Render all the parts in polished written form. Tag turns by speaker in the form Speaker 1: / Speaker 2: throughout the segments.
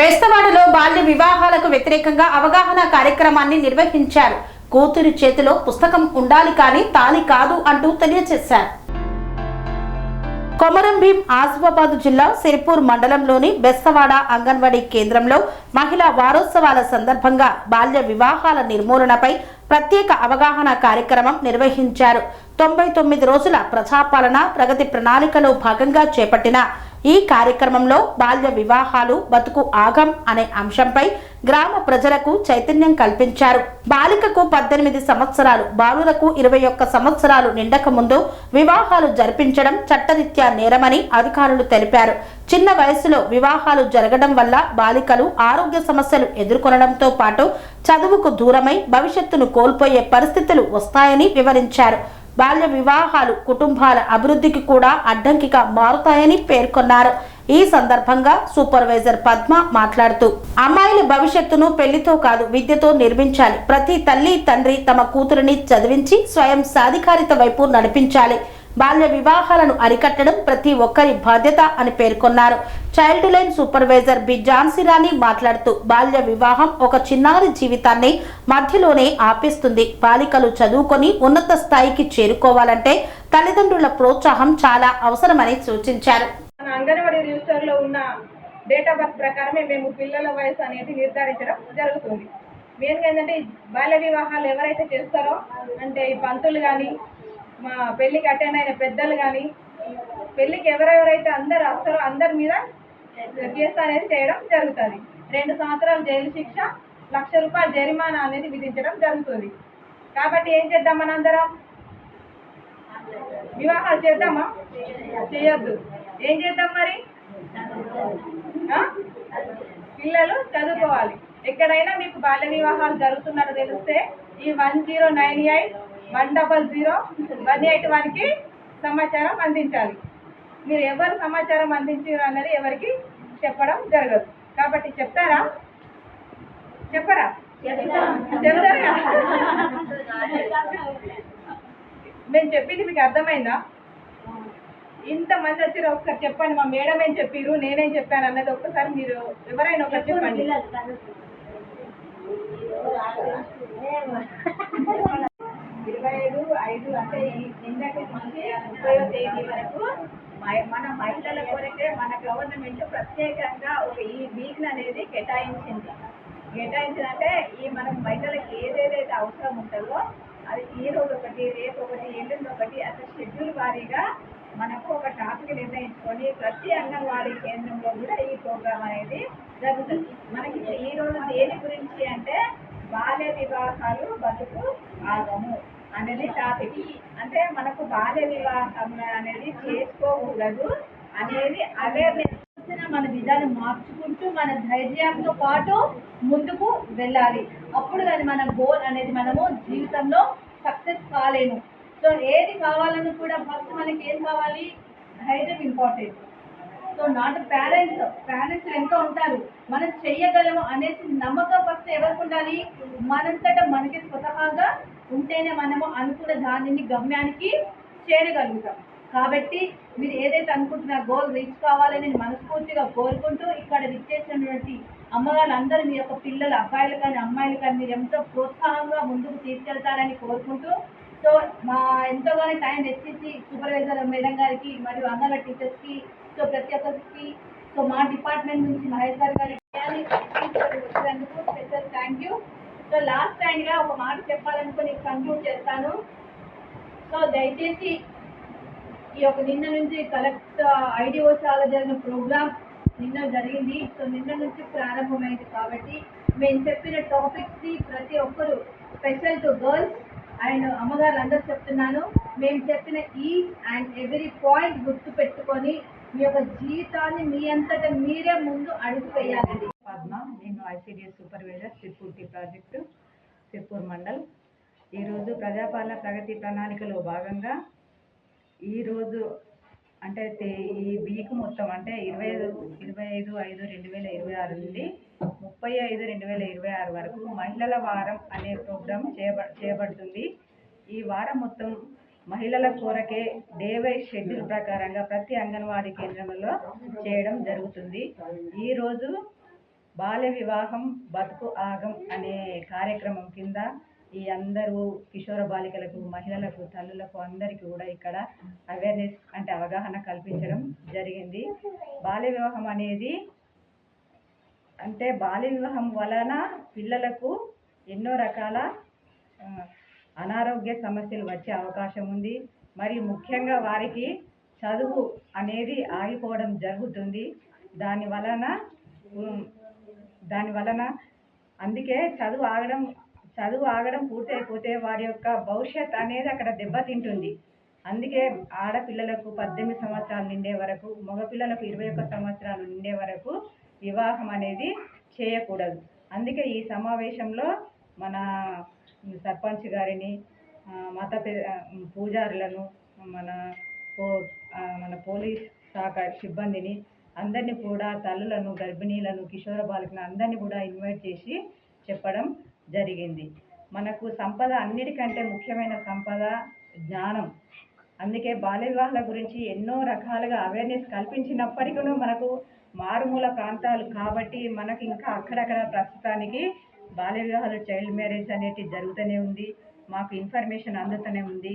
Speaker 1: బెస్తవాడలో బాల్య వివాహాలకు వ్యతిరేకంగా అవగాహన కార్యక్రమాన్ని నిర్వహించారు. కూతురి చేతిలో పుస్తకం ఉండాలి కానీ తాళి కాదు అంటూ తెలియజేశారు. కొమరంభీం ఆసిఫాబాద్ జిల్లా సిరిపూర్ మండలంలోని బెస్తవాడ అంగన్వాడీ కేంద్రంలో మహిళా వారోత్సవాల సందర్భంగా బాల్య వివాహాల నిర్మూలనపై ప్రత్యేక అవగాహన కార్యక్రమం నిర్వహించారు. 99 రోజుల ప్రజాపాలన ప్రగతి ప్రణాళికలో భాగంగా చేపట్టిన ఈ కార్యక్రమంలో బాల్య వివాహాలు బతుకు ఆగం అనే అంశంపై గ్రామ ప్రజలకు చైతన్యం కల్పించారు. బాలికకు 18 సంవత్సరాలు, బాలులకు 21 సంవత్సరాలు నిండక ముందు వివాహాలు జరిపించడం చట్టరీత్యా నేరమని అధికారులు తెలిపారు. చిన్న వయసులో వివాహాలు జరగడం వల్ల బాలికలు ఆరోగ్య సమస్యలు ఎదుర్కొనడంతో పాటు చదువుకు దూరమై భవిష్యత్తును కోల్పోయే పరిస్థితులు వస్తాయని వివరించారు. బాల్య వివాహాలు కుటుంబాల అభివృద్ధికి కూడా అడ్డంకిగా మారుతాయని పేర్కొన్నారు. ఈ సందర్భంగా సూపర్వైజర్ పద్మ మాట్లాడుతూ, అమ్మాయిల భవిష్యత్తును పెళ్లితో కాదు విద్యతో నిర్మించాలి. ప్రతి తల్లి తండ్రి తమ కూతురిని చదివించి స్వయం సాధికారిత వైపు నడిపించాలి. బాల్య వివాహాలను అరికట్టడం ప్రతి ఒక్కరి బాధ్యత అని పేర్కొన్నారు. Childline supervisor B Jhansirani మాట్లాడుతూ, బాల్య వివాహం ఒక చిన్నారి జీవితాన్ని మధ్యలోనే ఆపేస్తుంది. బాలికలు చదువుకొని ఉన్నత స్థాయికి చేరుకోవాలంటే తల్లిదండ్రుల ప్రోత్సాహం చాలా అవసరమని సూచించారు.
Speaker 2: అంగన్వాడీ రిజిస్టర్ లో ఉన్న డేట్ ఆఫ్ బర్త్ ప్రకారమే మేము పిల్లల వయసు అనేది నిర్ధారించడం జరుగుతుంది. మెయిన్గా ఏంటంటే బాల్య వివాహాలు ఎవరైతే చేస్తారో అంటే ఈ పంతులు కానీ మా పెళ్ళికి అటెండ్ అయిన పెద్దలు కానీ పెళ్ళికి ఎవరెవరైతే అందరు వస్తారో అందరి మీద కేసు అనేది చేయడం జరుగుతుంది. 2 సంవత్సరాలు జైలు శిక్ష, ₹1,00,000 జరిమానా అనేది విధించడం జరుగుతుంది. కాబట్టి ఏం చేద్దాం, మనందరం వివాహాలు చేద్దామా? చేయొద్దు. ఏం చేద్దాం మరి? పిల్లలు చదువుకోవాలి. ఎక్కడైనా మీకు బాల్య వివాహాలు జరుగుతున్నట్టు తెలిస్తే ఈ 1098 100 181కి సమాచారం అందించాలి. మీరు ఎవరు సమాచారం అందించారు అన్నది ఎవరికి చెప్పడం జరగదు. కాబట్టి చెప్తారా? చెప్తారా? మేము చెప్పింది మీకు అర్థమైందా? ఇంతమంది వచ్చారు, ఒకసారి చెప్పండి. మా మేడం ఏం చెప్పారు, నేనేం చెప్పాను అన్నది ఒక్కసారి మీరు ఎవరైనా ఒకటి చెప్పండి. 25/5 అంటే నిన్నటి నుంచి 30వ తేదీ వరకు మన మహిళల కొరకే మన గవర్నమెంట్ ప్రత్యేకంగా ఒక ఈ వీక్ అనేది కేటాయించిందంటే ఈ మనం మహిళలకు ఏదేదైతే అవసరం ఉంటుందో అది ఈ రోజు ఒకటి, రేపు ఒకటి, ఎల్లుండి ఒకటి అట్లా షెడ్యూల్ వారీగా మనకు ఒక టాపిక్ నిర్ణయించుకొని ప్రతి అంగన్వాడీ కేంద్రంలో కూడా ఈ ప్రోగ్రామ్ అనేది జరుగుతుంది. మనకి ఈ రోజు దేని గురించి అంటే బాల్య వివాహాలు బతుకు ఆగము అనేది టాపిక్. అంటే మనకు బాల్య వివాహం అనేది చేసుకోకూడదు అనేది అవేర్నెస్. మన విధానం మార్చుకుంటూ మన ధైర్యంతో పాటు ముందుకు వెళ్ళాలి. అప్పుడు కానీ మన గోల్ అనేది మనము జీవితంలో సక్సెస్ కాలేము. సో ఏది కావాలని కూడా ఫస్ట్ మనకి ఏం కావాలి? ధైర్యం ఇంపార్టెంట్. సో నాట్ పేరెంట్స్ ఎంతో ఉంటారు, మనం చెయ్యగలము అనేసి నమ్మకం ఫస్ట్ ఎవరికి ఉండాలి? మనంతటా మనకి స్వతహాగా ఉంటేనే మనము అనుకున్న దానిని గమ్యానికి చేరగలుగుతాం. కాబట్టి మీరు ఏదైతే అనుకుంటున్న గోల్ రీచ్ కావాలని నేను మనస్ఫూర్తిగా కోరుకుంటూ ఇక్కడ విచ్చేసినటువంటి అమ్మగారులందరూ మీ యొక్క పిల్లలు, అబ్బాయిలు కానీ అమ్మాయిలు కానీ మీరు ఎంతో ప్రోత్సాహంగా ముందుకు తీసుకెళ్తారని కోరుకుంటూ, సో మా ఎంతోగానో టైం వెచ్చించి సూపర్వైజర్ మేడం గారికి మరియు అంగన్వాడీ టీచర్స్కి, సో ప్రతి ఒక్కరికి, సో మా డిపార్ట్మెంట్ నుంచి మహేష్ గారికి వచ్చినందుకు special thank you. So last టైంగా ఒక మాట చెప్పాలనుకుని కంక్లూడ్ చేస్తాను. సో దయచేసి ఈ యొక్క నిన్న నుంచి కలెక్ట్ ఐడిఓ చాలా జరిగిన ప్రోగ్రామ్ నిన్న జరిగింది. సో నిన్న నుంచి ప్రారంభమైంది కాబట్టి మేము చెప్పిన టాపిక్స్ని ప్రతి ఒక్కరు స్పెషల్ టు గర్ల్స్ అండ్ అమ్మగారు అందరూ చెప్తున్నాను, మేము చెప్పిన ఈచ్ అండ్ ఎవ్రీ పాయింట్ గుర్తు పెట్టుకొని మీ యొక్క జీవితాన్ని మీ అంతటా మీరే ముందు అడుగు వేయాలండి.
Speaker 3: పద్మ, నేను ICDS supervisor Sirpur project Sirpur mandal. ఈరోజు ప్రజాపాలన ప్రగతి ప్రణాళికలో భాగంగా ఈరోజు అంటే ఈ వీక్ మొత్తం అంటే 25/5/2026 నుండి 30/5/2026 వరకు మహిళల వారం అనే ప్రోగ్రాం చేయబడుతుంది. ఈ వారం మొత్తం మహిళల కొరకే డే వైజ్ షెడ్యూల్ ప్రకారంగా ప్రతి అంగన్వాడీ కేంద్రంలో చేయడం జరుగుతుంది. ఈరోజు బాల్య వివాహం బతుకు ఆగం అనే కార్యక్రమం కింద ఈ అందరూ కిషోర బాలికలకు, మహిళలకు, తల్లులకు అందరికీ కూడా ఇక్కడ అవేర్నెస్ అంటే అవగాహన కల్పించడం జరిగింది. బాల్య వివాహం అనేది అంటే బాల్య వివాహం వలన పిల్లలకు ఎన్నో రకాల అనారోగ్య సమస్యలు వచ్చే అవకాశం ఉంది. మరియు ముఖ్యంగా వారికి చదువు అనేది ఆగిపోవడం జరుగుతుంది. దాని వలన అందుకే చదువు ఆగడం పూర్తయిపోతే వారి యొక్క భవిష్యత్ అనేది అక్కడ దెబ్బతింటుంది. అందుకే ఆడపిల్లలకు 18 సంవత్సరాలు నిండే వరకు, మగపిల్లలకు 21 సంవత్సరాలు నిండే వరకు వివాహం అనేది చేయకూడదు. అందుకే ఈ సమావేశంలో మన సర్పంచ్ గారిని, మత పూజారులను, మన పోలీస్ శాఖ సిబ్బందిని అందరినీ కూడా, తల్లులను, గర్భిణీలను, కిషోర బాలికలను అందరినీ కూడా ఇన్వైట్ చేసి చెప్పడం జరిగింది. మనకు సంపద అన్నిటికంటే ముఖ్యమైన సంపద జ్ఞానం. అందుకే బాల్య వివాహాల గురించి ఎన్నో రకాలుగా అవేర్నెస్ కల్పించినప్పటికీ మనకు మారుమూల ప్రాంతాలు కాబట్టి మనకి ఇంకా అక్కడక్కడ ప్రస్తుతానికి బాల్య వివాహాలు, చైల్డ్ మ్యారేజ్ అనేటివి జరుగుతూనే ఉంది. మాకు ఇన్ఫర్మేషన్ అందుతూనే ఉంది.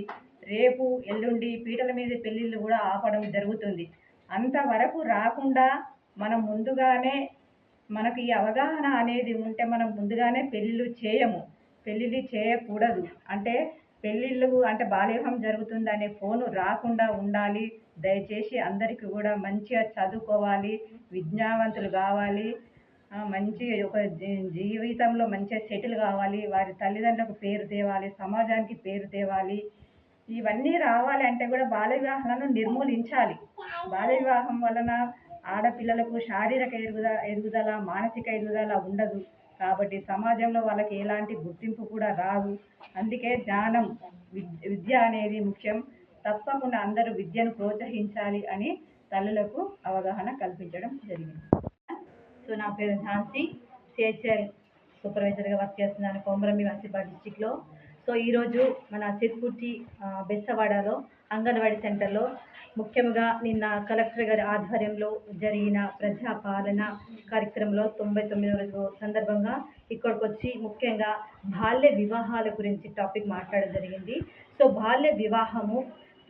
Speaker 3: రేపు ఎల్లుండి పీటల మీద పెళ్ళిళ్ళు కూడా ఆపడం జరుగుతుంది. అంతవరకు రాకుండా మనం ముందుగానే మనకు ఈ అవగాహన అనేది ఉంటే మనం ముందుగానే పెళ్ళిళ్ళు చేయకూడదు. అంటే పెళ్ళిళ్ళు అంటే బాల్య వివాహం జరుగుతుంది అనే ఫోను రాకుండా ఉండాలి. దయచేసి అందరికీ కూడా మంచిగా చదువుకోవాలి, విద్యావంతులు కావాలి, మంచి ఒక జీవితంలో మంచిగా సెటిల్ కావాలి, వారి తల్లిదండ్రులకు పేరు తేవాలి, సమాజానికి పేరు తేవాలి. ఇవన్నీ రావాలి అంటే కూడా బాల్య వివాహాలను నిర్మూలించాలి. బాల్య వివాహం వలన ఆడపిల్లలకు శారీరక ఎదుగుదల, మానసిక ఎదుగుదల ఉండదు. కాబట్టి సమాజంలో వాళ్ళకి ఎలాంటి గుర్తింపు కూడా రాదు. అందుకే జ్ఞానం, విద్య అనేది ముఖ్యం. తప్పకుండా అందరూ విద్యను ప్రోత్సహించాలి అని తల్లులకు అవగాహన కల్పించడం జరిగింది. సో నా పేరు ఝాన్సీ, సిహెచ్ఎల్ సూపర్వైజర్గా వర్క్ చేస్తున్నాను కొమరంభీం ఆసిఫాబాద్ డిస్టిక్లో. సో ఈరోజు మన సిర్పూర్తి బెస్తవాడలో అంగన్వాడీ సెంటర్లో ముఖ్యంగా నిన్న కలెక్టర్ గారి ఆధ్వర్యంలో జరిగిన ప్రజాపాలన కార్యక్రమంలో 99వ రోజు సందర్భంగా ఇక్కడికి వచ్చి ముఖ్యంగా బాల్య వివాహాల గురించి టాపిక్ మాట్లాడడం జరిగింది. సో బాల్య వివాహము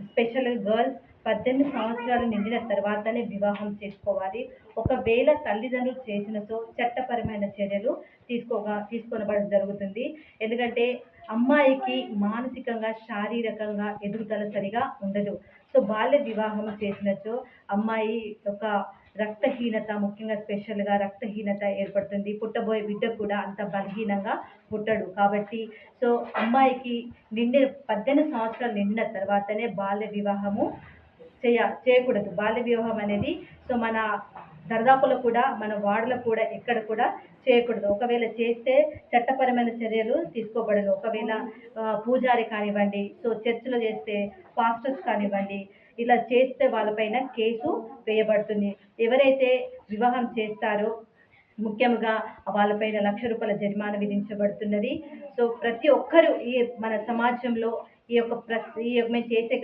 Speaker 3: స్పెషల్ గర్ల్స్ 18 సంవత్సరాలు నిండిన తర్వాతనే వివాహం చేసుకోవాలి. ఒకవేళ తల్లిదండ్రులు చేసినతో చట్టపరమైన చర్యలు తీసుకోబడడం జరుగుతుంది. ఎందుకంటే అమ్మాయికి మానసికంగా, శారీరకంగా ఎదుగుదల సరిగా ఉండదు. సో బాల్య వివాహం చేసినచో అమ్మాయి యొక్క రక్తహీనత, ముఖ్యంగా స్పెషల్గా రక్తహీనత ఏర్పడుతుంది. పుట్టబోయే బిడ్డ కూడా అంత బలహీనంగా పుట్టడు. కాబట్టి సో అమ్మాయికి 18 సంవత్సరాలు నిండిన తర్వాతనే బాల్య వివాహము చేయకూడదు. బాల్య వివాహం అనేది సో మన దర్దాపులో కూడా, మన వార్డులో కూడా ఎక్కడ కూడా చేయకూడదు. ఒకవేళ చేస్తే చట్టపరమైన చర్యలు తీసుకోబడదు. ఒకవేళ పూజారి కానివ్వండి, సో చర్చిలో చేస్తే పాస్టర్స్ కానివ్వండి, ఇలా చేస్తే వాళ్ళపైన కేసు వేయబడుతుంది. ఎవరైతే వివాహం చేస్తారో ముఖ్యంగా వాళ్ళపైన ₹1,00,000 జరిమానా విధించబడుతున్నది. సో ప్రతి ఒక్కరూ ఈ మన సమాజంలో ఈ యొక్క మేము చేసే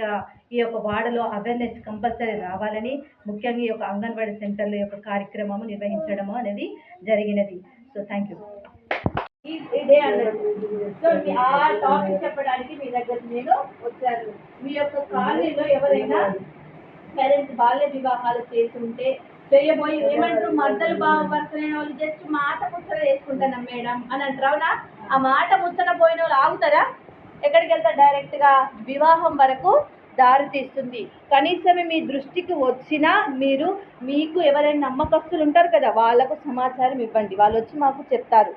Speaker 3: ఈ యొక్క వార్డులో అవేర్నెస్ కంపల్సరీ రావాలని ముఖ్యంగా ఈ యొక్క అంగన్వాడీ సెంటర్ల యొక్క కార్యక్రమము నిర్వహించడము అనేది జరిగినది. So thank you.
Speaker 2: ఇదే అన్నట్టు. సో ఆ టాపిక్ చెప్పడానికి మీ దగ్గర నేను వచ్చాను. మీ యొక్క కాలనీలో ఎవరైనా పేరెంట్స్ బాల్య వివాహాలు చేస్తుంటే చేయబోయి ఏమంటారు, మద్దలు భర్తలైన వాళ్ళు జస్ట్ మాట ముచ్చట వేసుకుంటాను మేడం అని అంటారు. అవునా? ఆ మాట ముచ్చట పోయిన వాళ్ళు ఆగుతారా? ఎక్కడికి వెళ్తారు? డైరెక్ట్గా వివాహం వరకు దారి తీస్తుంది. కనీసం మీ దృష్టికి వచ్చినా మీకు ఎవరైనా నమ్మకస్తులు ఉంటారు కదా, వాళ్ళకు సమాచారం ఇవ్వండి. వాళ్ళు వచ్చి మాకు చెప్తారు.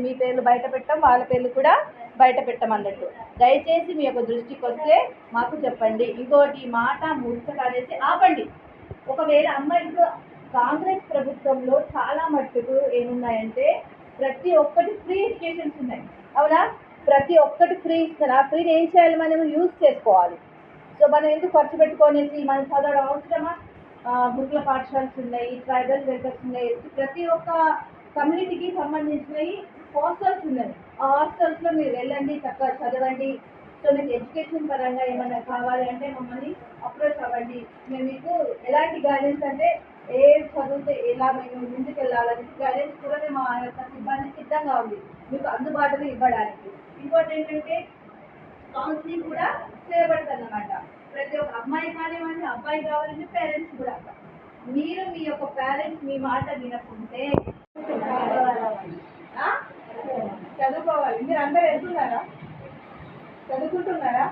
Speaker 2: మీ పేర్లు బయట పెట్టాం, వాళ్ళ పేర్లు కూడా బయట పెట్టమన్నట్టు. దయచేసి మీ యొక్క దృష్టికి వస్తే మాకు చెప్పండి. ఇంకోటి మాట ముచ్చట అనేసి ఆపండి. ఒకవేళ అమ్మాయిలకు కాంగ్రెస్ ప్రభుత్వంలో చాలా మట్టుకు ఏమున్నాయంటే ప్రతి ఒక్కటి ఫ్రీ ఎడ్యుకేషన్స్ ఉన్నాయి. అవునా? ప్రతి ఒక్కటి ఫ్రీ ఇస్తారు. ఆ ఫ్రీని ఏం చేయాలి? మనం యూజ్ చేసుకోవాలి. సో మనం ఎందుకు ఖర్చు పెట్టుకోనేసి మనం చదవడం అవసరమా? గురుకుల పాఠశాలలు ఉన్నాయి, ట్రైబల్ వెల్ఫేర్స్ ఉన్నాయి, ప్రతి ఒక్క కమ్యూనిటీకి సంబంధించినవి హాస్టల్స్ ఉన్నాయి. ఆ హాస్టల్స్లో మీరు వెళ్ళండి, చక్కగా చదవండి. సో మీకు ఎడ్యుకేషన్ పరంగా ఏమైనా కావాలి అంటే మమ్మల్ని అప్రోచ్ అవ్వండి. మేము మీకు ఎలాంటి గైడెన్స్ అంటే
Speaker 4: ఏ చదివితే ఎలా మేము ముందుకు వెళ్ళాలని గైడెన్స్ కూడా మా యొక్క సిబ్బంది సిద్ధంగా ఉంది మీకు అందుబాటులో ఇవ్వడానికి. ఇంకోటి ఏంటంటే కౌన్సిలింగ్ కూడా చేయబడుతుంది అన్నమాట. ప్రతి ఒక్క అమ్మాయి కానివ్వండి, అబ్బాయి కావాలంటే పేరెంట్స్ కూడా. మీరు మీ యొక్క పేరెంట్స్ మీ మాట వినకుంటే
Speaker 2: చదువుకోవాలి. మీరు అందరూ వెళ్తున్నారా? చదువుకుంటున్నారా?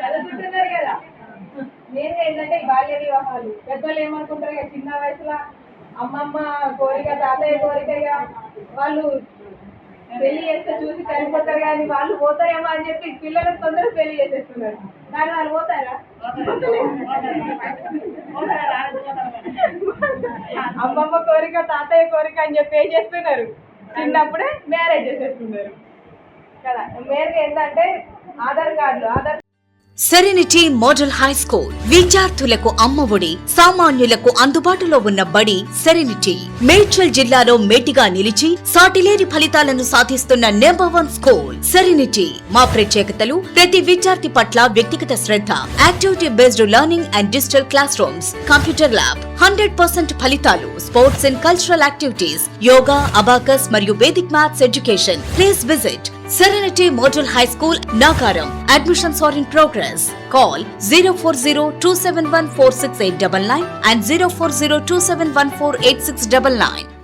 Speaker 2: చదువుకుంటున్నారు కదా. నేను ఏంటంటే బాల్య వివాహాలు పెద్దలు ఏమనుకుంటారు ఇక చిన్న వయసులో అమ్మమ్మ కోరిక, తాతయ్య కోరిక, ఇక వాళ్ళు పెళ్లి చేస్తే చూసి చనిపోతారు కానీ వాళ్ళు పోతారేమో అని చెప్పి పిల్లలకు తొందరగా పెళ్లి చేసేస్తున్నారు. కానీ వాళ్ళు పోతారా? అమ్మమ్మ కోరిక, తాతయ్య కోరిక అని చెప్పి ఏం చేస్తున్నారు, చిన్నప్పుడే మ్యారేజ్ చేసేస్తున్నారు కదా. మెయిన్గా ఏంటంటే ఆధార్ కార్డులు
Speaker 5: సెరెనిటీ మోడల్ హై స్కూల్ విద్యార్థులకు అమ్మఒడి, సామాన్యులకు అందుబాటులో ఉన్న బడి సెరెనిటీ. మేడ్చల్ జిల్లాలో మేటిగా నిలిచి సాటిలేని ఫలితాలను సాధిస్తున్న నంబర్ 1 స్కూల్ సెరెనిటీ. మా ప్రత్యేకతలు ప్రతి విద్యార్థి పట్ల వ్యక్తిగత శ్రద్ధ, activity based learning and digital classrooms, computer lab, 100% ఫలితాలు, sports and cultural activities, yoga, abacus మరియు Vedic maths education. Please visit Serenity Model High School, Nagaram. Admissions are in progress. Call 040-271-46899 and 040-271-48699.